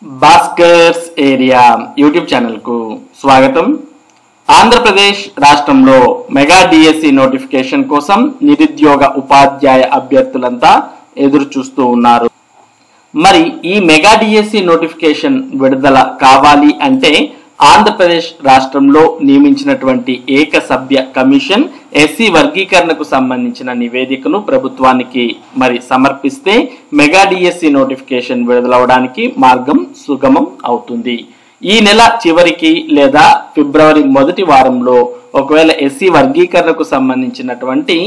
Bhaskar's area YouTube channel కు స్వాగతం. ఆంధ్రప్రదేశ్ రాష్ట్రంలో మెగా డిఎస్సి నోటిఫికేషన్ కోసం నిరుద్యోగ ఉపాధ్యాయ అభ్యర్థులంతా ఎదురు చూస్తూ ఉన్నారు. మరి ఈ మెగా డిఎస్సి నోటిఫికేషన్ విడుదల కావాలి అంటే ఆంధ్రప్రదేశ్ రాష్ట్రంలో నియమించినటువంటి ఏకసభ్య కమిషన్ ఎస్సీ వర్గీకరణకు సంబంధించిన నివేదికను ప్రభుత్వానికి మరి సమర్పిస్తే మెగా డిఎస్సి నోటిఫికేషన్ విడుదలవడానికి మార్గం సుగమం అవుతుంది. ఈ నెల చివరికి లేదా ఫిబ్రవరి మొదటి వారంలో ఒకవేళ ఎస్సీ వర్గీకరణకు సంబంధించినటువంటి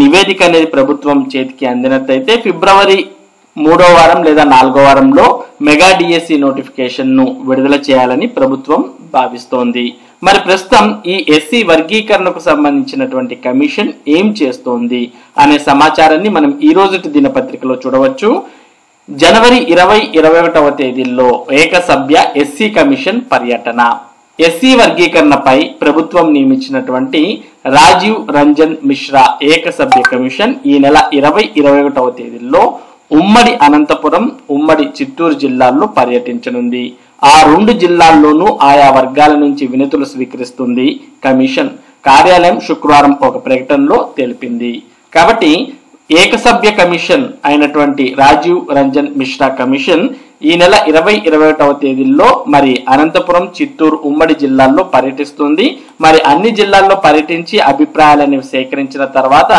నివేదిక అనేది ప్రభుత్వం చేతికి అందినట్లయితే ఫిబ్రవరి 3వ వారం లేదా 4వ వారంలో మెగా డిఎస్సి నోటిఫికేషన్ ను విడుదల చేయాలని ప్రభుత్వం భావిస్తోంది. మరి ప్రస్తుతం ఈ ఎస్సీ వర్గీకరణకు సంబంధించినటువంటి కమిషన్ ఏం చేస్తోంది అనే సమాచారాన్ని మనం ఈ రోజుటి దినపత్రికలో చూడవచ్చు. జనవరి 20-21వ తేదీల్లో ఏకసభ్య ఎస్సీ కమిషన్ పర్యటన. ఎస్సీ వర్గీకరణపై ప్రభుత్వం నియమించినటువంటి రాజీవ్ రంజన్ మిశ్రా ఏకసభ్య కమిషన్ ఈ నెల 20-21వ తేదీల్లో ఉమ్మడి అనంతపురం, ఉమ్మడి చిత్తూరు జిల్లాల్లో పర్యటించనుంది. ఆ రెండు జిల్లాల్లోనూ ఆయా వర్గాల నుంచి వినతులు స్వీకరిస్తుంది కమిషన్. కార్యాలయం శుక్రవారం ఒక ప్రకటనలో తెలిపింది. కాబట్టి ఏకసభ్య కమిషన్ అయినటువంటి రాజీవ్ రంజన్ మిశ్రా కమిషన్ ఈ నెల 20-21వ తేదీల్లో మరి అనంతపురం, చిత్తూరు ఉమ్మడి జిల్లాల్లో పర్యటిస్తుంది. మరి అన్ని జిల్లాల్లో పర్యటించి అభిప్రాయాలను సేకరించిన తర్వాత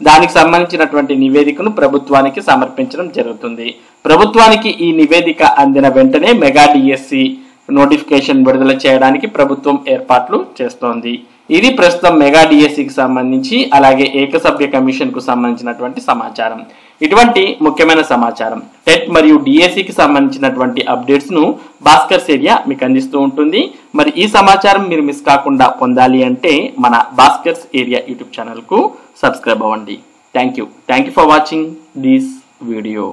దానికి సంబంధించినటువంటి నివేదికను ప్రభుత్వానికి సమర్పించడం జరుగుతుంది. ప్రభుత్వానికి ఈ నివేదిక అందిన వెంటనే మెగా డిఎస్సి నోటిఫికేషన్ విడుదల చేయడానికి ప్రభుత్వం ఏర్పాట్లు చేస్తోంది. ఇది ప్రస్తుతం మెగా డిఎస్సికి సంబంధించి అలాగే ఏకసభ్య కమిషన్ కు సంబంధించినటువంటి సమాచారం. ఇటువంటి ముఖ్యమైన సమాచారం టెట్ మరియు డిఎస్సికి సంబంధించినటువంటి అప్డేట్స్ ను భాస్కర్స్ ఏరియా మీకు అందిస్తూ ఉంటుంది. మరి ఈ సమాచారం మీరు మిస్ కాకుండా పొందాలి అంటే మన భాస్కర్స్ ఏరియా యూట్యూబ్ ఛానల్ కు సబ్స్క్రైబ్ అవ్వండి. Thank you for watching this video.